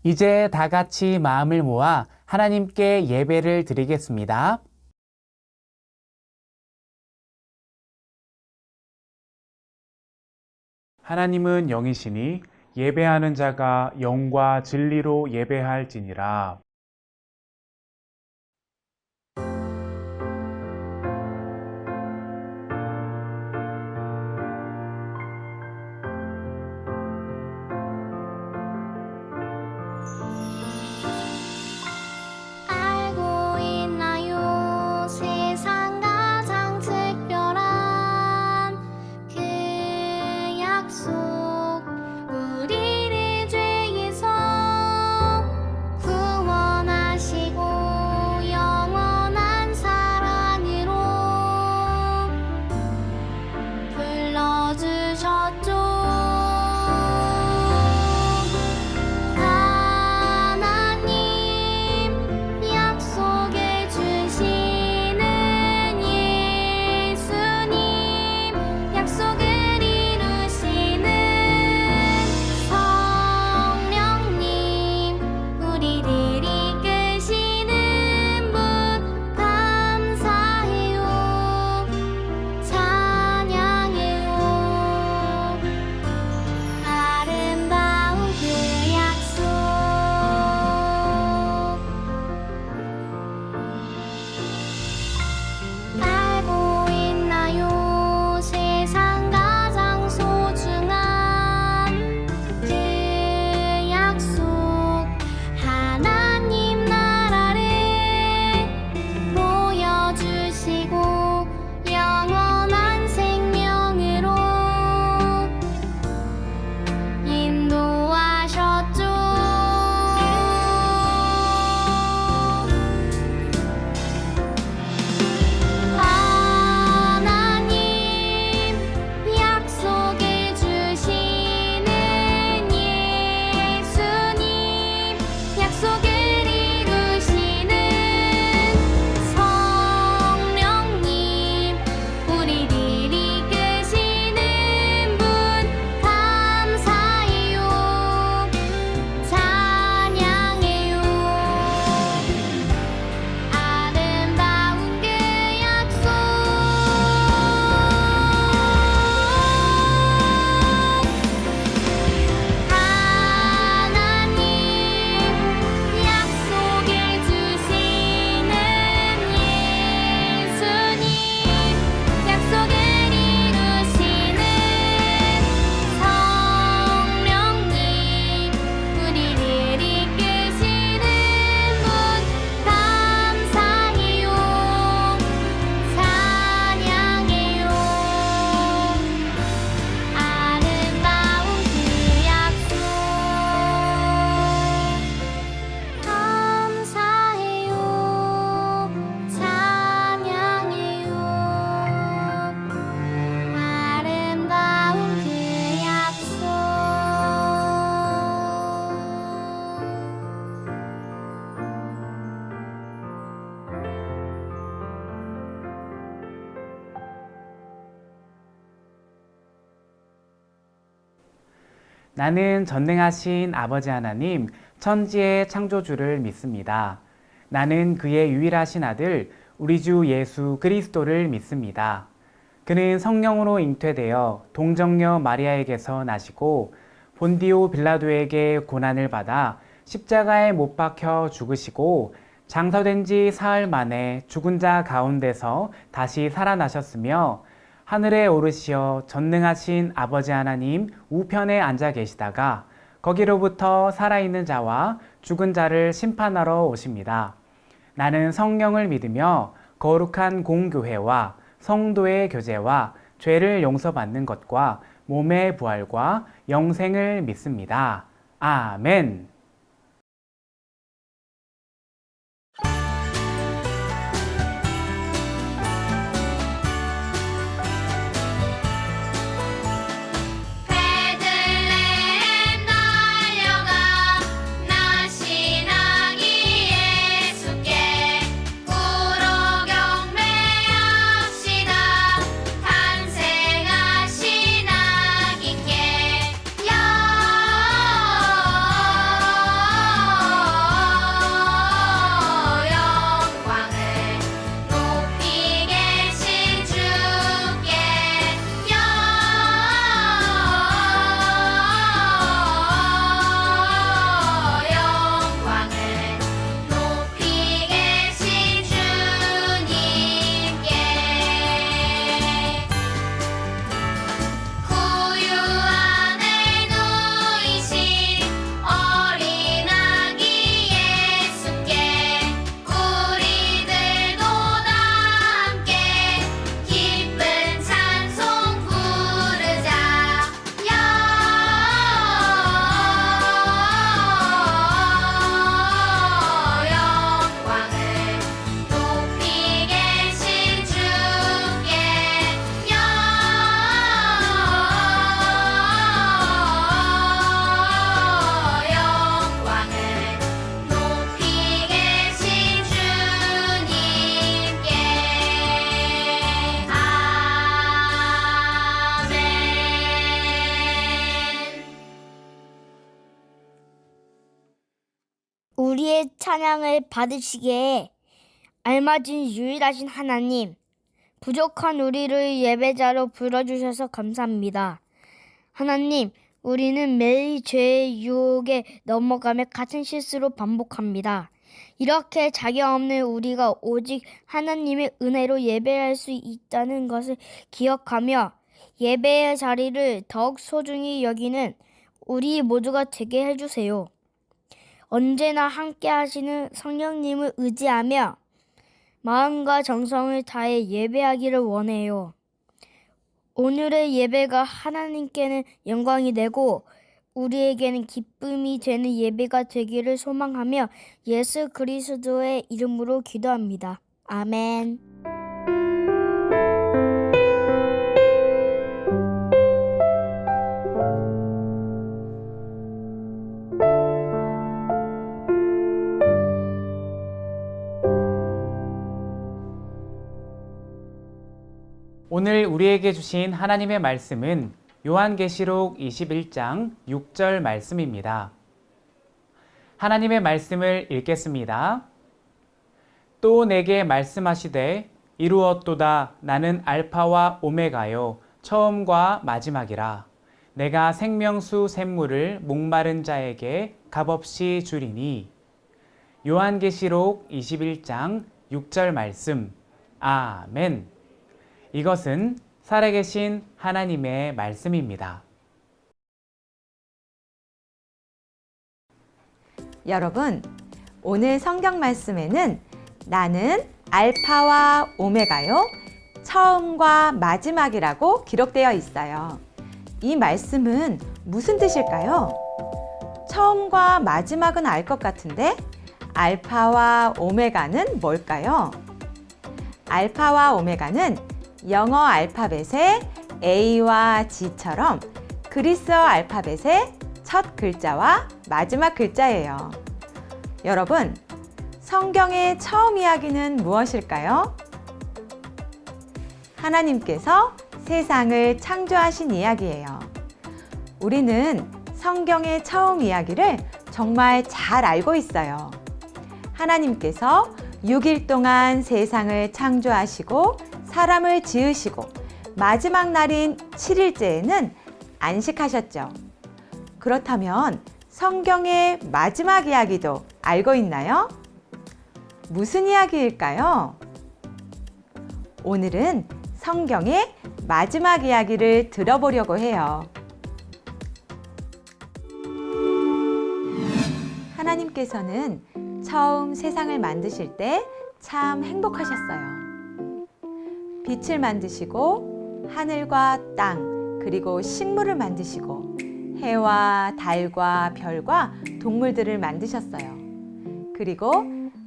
이제 다 같이 마음을 모아 하나님께 예배를 드리겠습니다. 하나님은 영이시니 예배하는 자가 영과 진리로 예배할지니라. 알고 있나요? 세상 가장 특별한 그 약속, 우리를 죄에서 구원하시고 영원한 사랑으로 불러주셨죠. 약속해 주시는 예수님, 약속을 이루시는 성령님, 우리를 이끄시는 분 감사해요, 찬양해요. 아름다운 그 약속, 알고 있나요? 세상 가장 소중한 그 약속, 하나님 나라를 보여주시고 영원한 생명으로 인도하셨죠. 하나님 약속해 주시는 예수님, 약속을 이루시는 성령님, 우리를 이끄시는 분 감사해요, 찬양해요. 아름다운 그 약속, 하나님 약속해 주시는 예수님, 약속을 이루시는 성령님, 우리를 이끄시는 분 감사해요, 찬양해요. 아름다운 그 약속, 감사해요, 찬양해요. 아름다운 그 약속. 나는 전능하신 아버지 하나님, 천지의 창조주를 믿습니다. 나는 그의 유일하신 아들, 우리 주 예수 그리스도를 믿습니다. 그는 성령으로 잉태되어 동정녀 마리아에게서 나시고 본디오 빌라도에게 고난을 받아 십자가에 못 박혀 죽으시고 장사된 지 사흘 만에 죽은 자 가운데서 다시 살아나셨으며 하늘에 오르시어 전능하신 아버지 하나님 우편에 앉아 계시다가 거기로부터 살아있는 자와 죽은 자를 심판하러 오십니다. 나는 성령을 믿으며 거룩한 공교회와 성도의 교제와 죄를 용서받는 것과 몸의 부활과 영생을 믿습니다. 아멘. 베들레헴 달려가 나신 아기 예수께 구로 경배합시다. 탄생하신 아기께 우리의 찬양을 받으시기에 알맞은 유일하신 하나님, 부족한 우리를 예배자로 불러주셔서 감사합니다. 하나님, 우리는 매일 죄의 유혹에 넘어가며 같은 실수로 반복합니다. 이렇게 자격 없는 우리가 오직 하나님의 은혜로 예배할 수 있다는 것을 기억하며 예배의 자리를 더욱 소중히 여기는 우리 모두가 되게 해주세요. 언제나 함께 하시는 성령님을 의지하며 마음과 정성을 다해 예배하기를 원해요. 오늘의 예배가 하나님께는 영광이 되고 우리에게는 기쁨이 되는 예배가 되기를 소망하며 예수 그리스도의 이름으로 기도합니다. 아멘. 오늘 우리에게 주신 하나님의 말씀은 요한계시록 21장 6절 말씀입니다. 하나님의 말씀을 읽겠습니다. 또 내게 말씀하시되 이루었도다. 나는 알파와 오메가요 처음과 마지막이라. 내가 생명수 샘물을 목마른 자에게 값없이 주리니. 요한계시록 21장 6절 말씀. 아멘. 이것은 살아계신 하나님의 말씀입니다. 여러분, 오늘 성경 말씀에는 나는 알파와 오메가요, 처음과 마지막이라고 기록되어 있어요. 이 말씀은 무슨 뜻일까요? 처음과 마지막은 알 것 같은데 알파와 오메가는 뭘까요? 알파와 오메가는 영어 알파벳의 A와 G처럼 그리스어 알파벳의 첫 글자와 마지막 글자예요. 여러분, 성경의 처음 이야기는 무엇일까요? 하나님께서 세상을 창조하신 이야기예요. 우리는 성경의 처음 이야기를 정말 잘 알고 있어요. 하나님께서 6일 동안 세상을 창조하시고 사람을 지으시고 마지막 날인 7일째에는 안식하셨죠. 그렇다면 성경의 마지막 이야기도 알고 있나요? 무슨 이야기일까요? 오늘은 성경의 마지막 이야기를 들어보려고 해요. 하나님께서는 처음 세상을 만드실 때 참 행복하셨어요. 빛을 만드시고 하늘과 땅 그리고 식물을 만드시고 해와 달과 별과 동물들을 만드셨어요. 그리고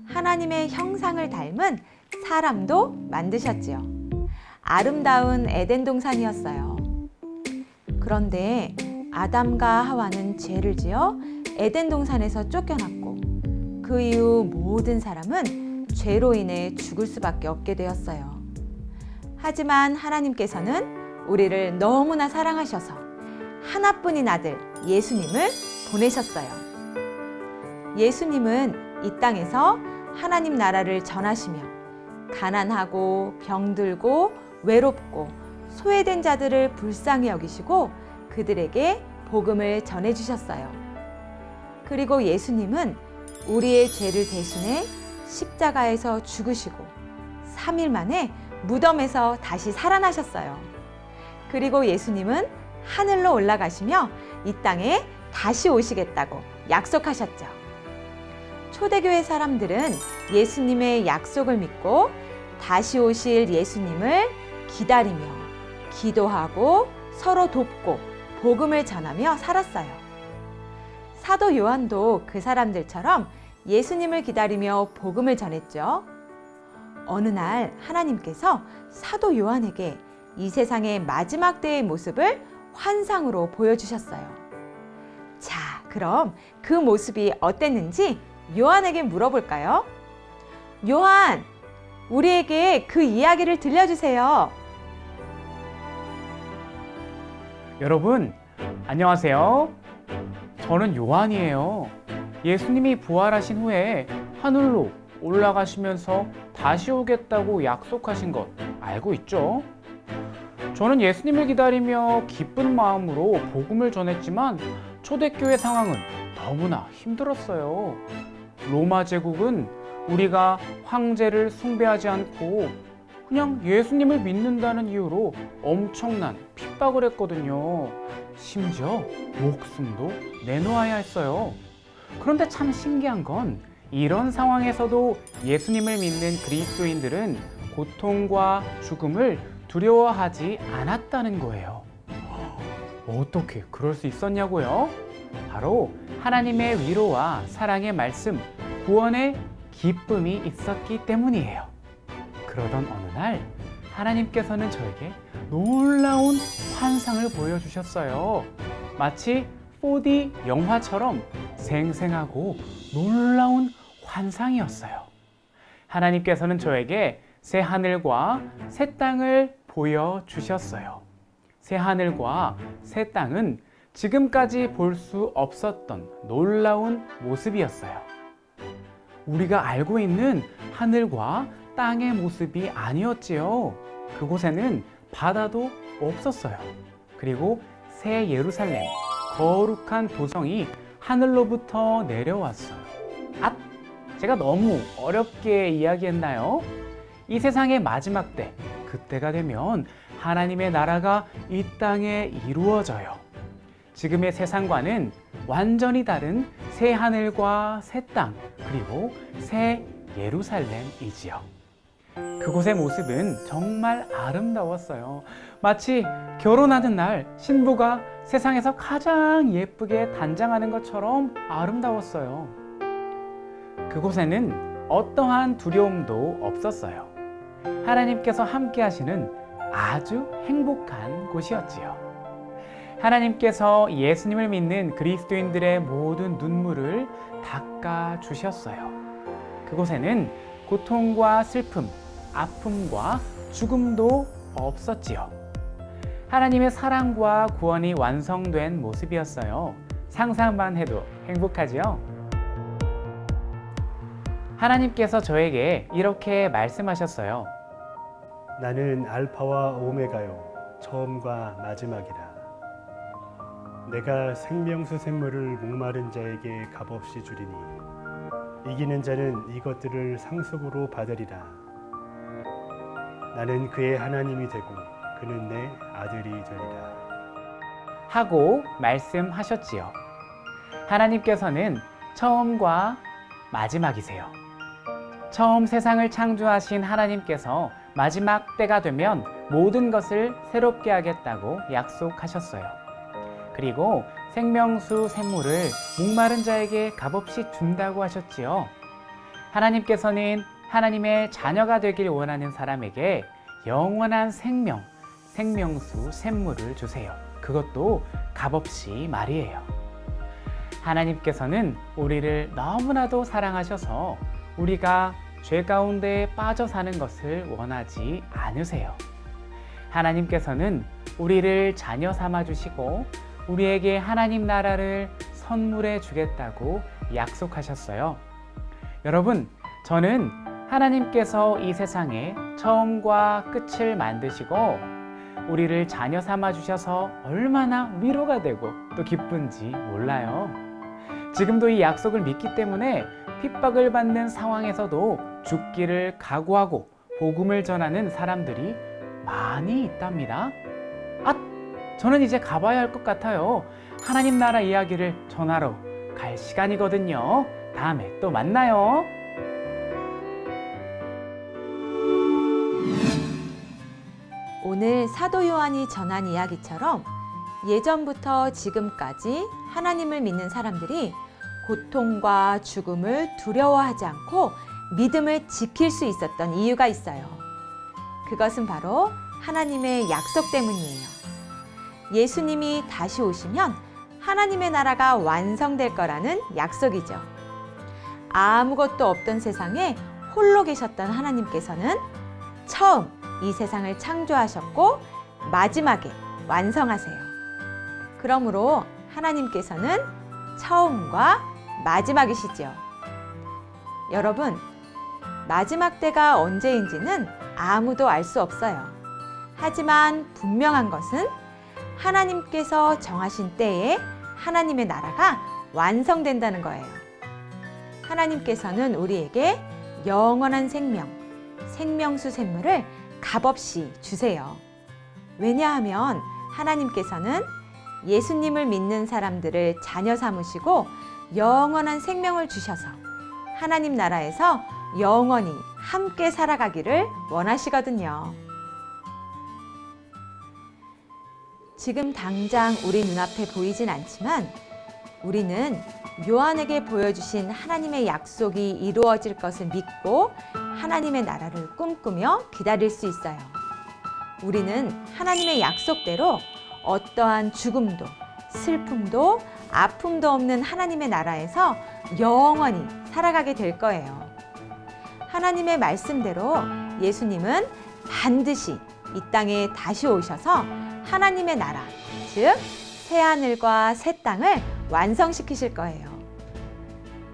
하나님의 형상을 닮은 사람도 만드셨지요. 아름다운 에덴 동산이었어요. 그런데 아담과 하와는 죄를 지어 에덴 동산에서 쫓겨났고 그 이후 모든 사람은 죄로 인해 죽을 수밖에 없게 되었어요. 하지만 하나님께서는 우리를 너무나 사랑하셔서 하나뿐인 아들 예수님을 보내셨어요. 예수님은 이 땅에서 하나님 나라를 전하시며 가난하고 병들고 외롭고 소외된 자들을 불쌍히 여기시고 그들에게 복음을 전해주셨어요. 그리고 예수님은 우리의 죄를 대신해 십자가에서 죽으시고 3일 만에 무덤에서 다시 살아나셨어요. 그리고 예수님은 하늘로 올라가시며 이 땅에 다시 오시겠다고 약속하셨죠. 초대교회 사람들은 예수님의 약속을 믿고 다시 오실 예수님을 기다리며 기도하고 서로 돕고 복음을 전하며 살았어요. 사도 요한도 그 사람들처럼 예수님을 기다리며 복음을 전했죠. 어느 날 하나님께서 사도 요한에게 이 세상의 마지막 때의 모습을 환상으로 보여주셨어요. 자, 그럼 그 모습이 어땠는지 요한에게 물어볼까요? 요한, 우리에게 그 이야기를 들려주세요. 여러분, 안녕하세요. 저는 요한이에요. 예수님이 부활하신 후에 하늘로 올라가시면서 다시 오겠다고 약속하신 것 알고 있죠? 저는 예수님을 기다리며 기쁜 마음으로 복음을 전했지만 초대교회 상황은 너무나 힘들었어요. 로마 제국은 우리가 황제를 숭배하지 않고 그냥 예수님을 믿는다는 이유로 엄청난 핍박을 했거든요. 심지어 목숨도 내놓아야 했어요. 그런데 참 신기한 건 이런 상황에서도 예수님을 믿는 그리스도인들은 고통과 죽음을 두려워하지 않았다는 거예요. 어떻게 그럴 수 있었냐고요? 바로 하나님의 위로와 사랑의 말씀, 구원의 기쁨이 있었기 때문이에요. 그러던 어느 날 하나님께서는 저에게 놀라운 환상을 보여주셨어요. 마치 4D 영화처럼 생생하고 놀라운 환상이었어요. 하나님께서는 저에게 새 하늘과 새 땅을 보여주셨어요. 새 하늘과 새 땅은 지금까지 볼 수 없었던 놀라운 모습이었어요. 우리가 알고 있는 하늘과 땅의 모습이 아니었지요. 그곳에는 바다도 없었어요. 그리고 새 예루살렘, 거룩한 도성이 하늘로부터 내려왔어요. 제가 너무 어렵게 이야기했나요? 이 세상의 마지막 때, 그때가 되면 하나님의 나라가 이 땅에 이루어져요. 지금의 세상과는 완전히 다른 새 하늘과 새 땅, 그리고 새 예루살렘이지요. 그곳의 모습은 정말 아름다웠어요. 마치 결혼하는 날 신부가 세상에서 가장 예쁘게 단장하는 것처럼 아름다웠어요. 그곳에는 어떠한 두려움도 없었어요. 하나님께서 함께 하시는 아주 행복한 곳이었지요. 하나님께서 예수님을 믿는 그리스도인들의 모든 눈물을 닦아 주셨어요. 그곳에는 고통과 슬픔, 아픔과 죽음도 없었지요. 하나님의 사랑과 구원이 완성된 모습이었어요. 상상만 해도 행복하지요? 하나님께서 저에게 이렇게 말씀하셨어요. 나는 알파와 오메가요, 처음과 마지막이라. 내가 생명수 샘물을 목마른 자에게 값없이 주리니 이기는 자는 이것들을 상속으로 받으리라. 나는 그의 하나님이 되고 그는 내 아들이 되리라. 하고 말씀하셨지요. 하나님께서는 처음과 마지막이세요. 처음 세상을 창조하신 하나님께서 마지막 때가 되면 모든 것을 새롭게 하겠다고 약속하셨어요. 그리고 생명수 샘물을 목마른 자에게 값없이 준다고 하셨지요. 하나님께서는 하나님의 자녀가 되길 원하는 사람에게 영원한 생명수 샘물을 주세요. 그것도 값없이 말이에요. 하나님께서는 우리를 너무나도 사랑하셔서 우리가 죄 가운데 빠져 사는 것을 원하지 않으세요. 하나님께서는 우리를 자녀 삼아 주시고 우리에게 하나님 나라를 선물해 주겠다고 약속하셨어요. 여러분, 저는 하나님께서 이 세상에 처음과 끝을 만드시고 우리를 자녀 삼아 주셔서 얼마나 위로가 되고 또 기쁜지 몰라요. 지금도 이 약속을 믿기 때문에 핍박을 받는 상황에서도 죽기를 각오하고 복음을 전하는 사람들이 많이 있답니다. 저는 이제 가봐야 할 것 같아요. 하나님 나라 이야기를 전하러 갈 시간이거든요. 다음에 또 만나요. 오늘 사도 요한이 전한 이야기처럼 예전부터 지금까지 하나님을 믿는 사람들이 고통과 죽음을 두려워하지 않고 믿음을 지킬 수 있었던 이유가 있어요. 그것은 바로 하나님의 약속 때문이에요. 예수님이 다시 오시면 하나님의 나라가 완성될 거라는 약속이죠. 아무것도 없던 세상에 홀로 계셨던 하나님께서는 처음 이 세상을 창조하셨고 마지막에 완성하세요. 그러므로 하나님께서는 처음과 마지막이시죠. 여러분, 마지막 때가 언제인지는 아무도 알 수 없어요. 하지만 분명한 것은 하나님께서 정하신 때에 하나님의 나라가 완성된다는 거예요. 하나님께서는 우리에게 영원한 생명, 생명수 샘물을 값없이 주세요. 왜냐하면 하나님께서는 예수님을 믿는 사람들을 자녀 삼으시고 영원한 생명을 주셔서 하나님 나라에서 영원히 함께 살아가기를 원하시거든요. 지금 당장 우리 눈앞에 보이진 않지만 우리는 요한에게 보여주신 하나님의 약속이 이루어질 것을 믿고 하나님의 나라를 꿈꾸며 기다릴 수 있어요. 우리는 하나님의 약속대로 어떠한 죽음도, 슬픔도, 아픔도 없는 하나님의 나라에서 영원히 살아가게 될 거예요. 하나님의 말씀대로 예수님은 반드시 이 땅에 다시 오셔서 하나님의 나라, 즉 새하늘과 새 땅을 완성시키실 거예요.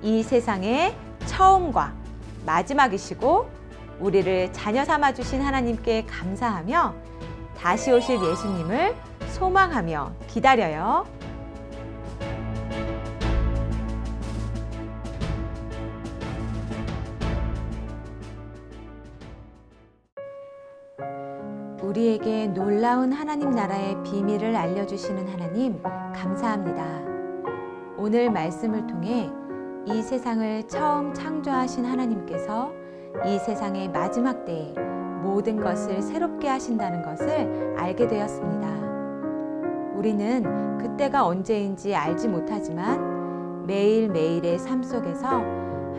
이 세상의 처음과 마지막이시고 우리를 자녀 삼아 주신 하나님께 감사하며 다시 오실 예수님을 소망하며 기다려요. 우리에게 놀라운 하나님 나라의 비밀을 알려주시는 하나님, 감사합니다. 오늘 말씀을 통해 이 세상을 처음 창조하신 하나님께서 이 세상의 마지막 때에 모든 것을 새롭게 하신다는 것을 알게 되었습니다. 우리는 그때가 언제인지 알지 못하지만 매일매일의 삶 속에서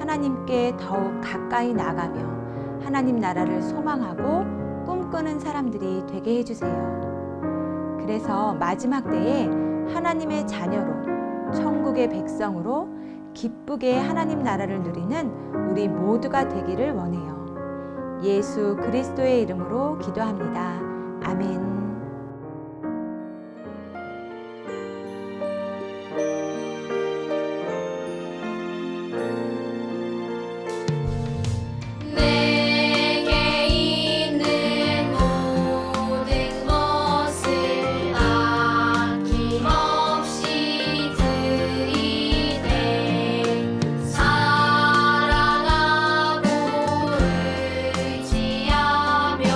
하나님께 더욱 가까이 나가며 하나님 나라를 소망하고 꿈꾸는 사람들이 되게 해주세요. 그래서 마지막 때에 하나님의 자녀로, 천국의 백성으로 기쁘게 하나님 나라를 누리는 우리 모두가 되기를 원해요. 예수 그리스도의 이름으로 기도합니다. 아멘. 내게 있는 모든 것을 아낌없이 드리네. 사랑하고 의지하며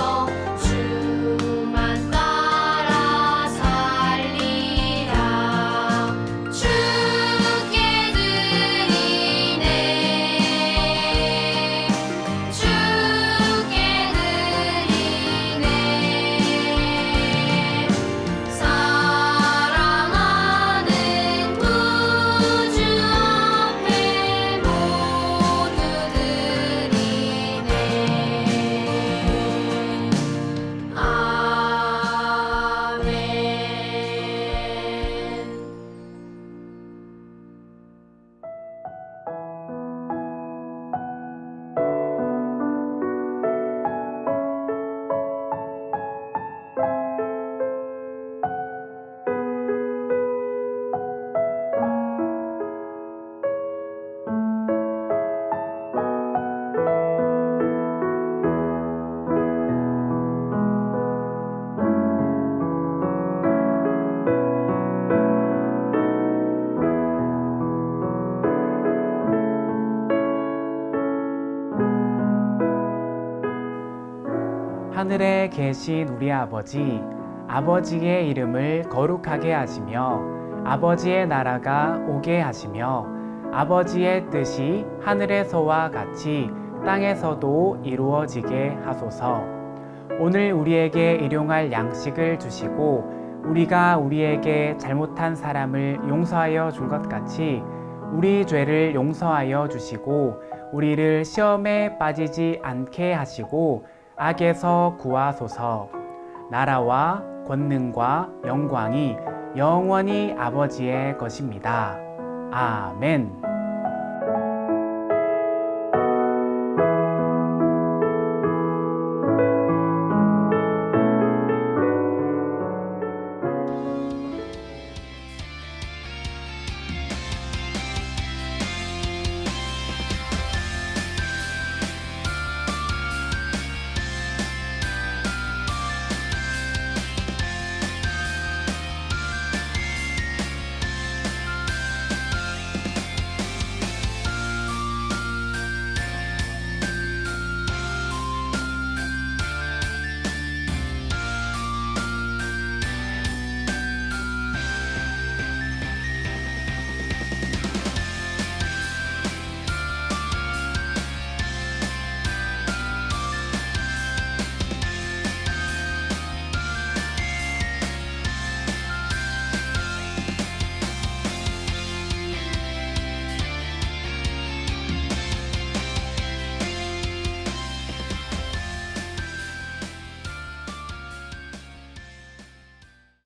주만 따라 살리라. 주께 드리네. 주께 드리네. 사랑하는 구주 앞에 모두 드리네. 아멘. 하늘에 계신 우리 아버지, 아버지의 이름을 거룩하게 하시며 아버지의 나라가 오게 하시며 아버지의 뜻이 하늘에서와 같이 땅에서도 이루어지게 하소서. 오늘 우리에게 일용할 양식을 주시고 우리가 우리에게 잘못한 사람을 용서하여 준 것 같이 우리 죄를 용서하여 주시고 우리를 시험에 빠지지 않게 하시고 악에서 구하소서. 나라와 권능과 영광이 영원히 아버지의 것입니다. 아멘.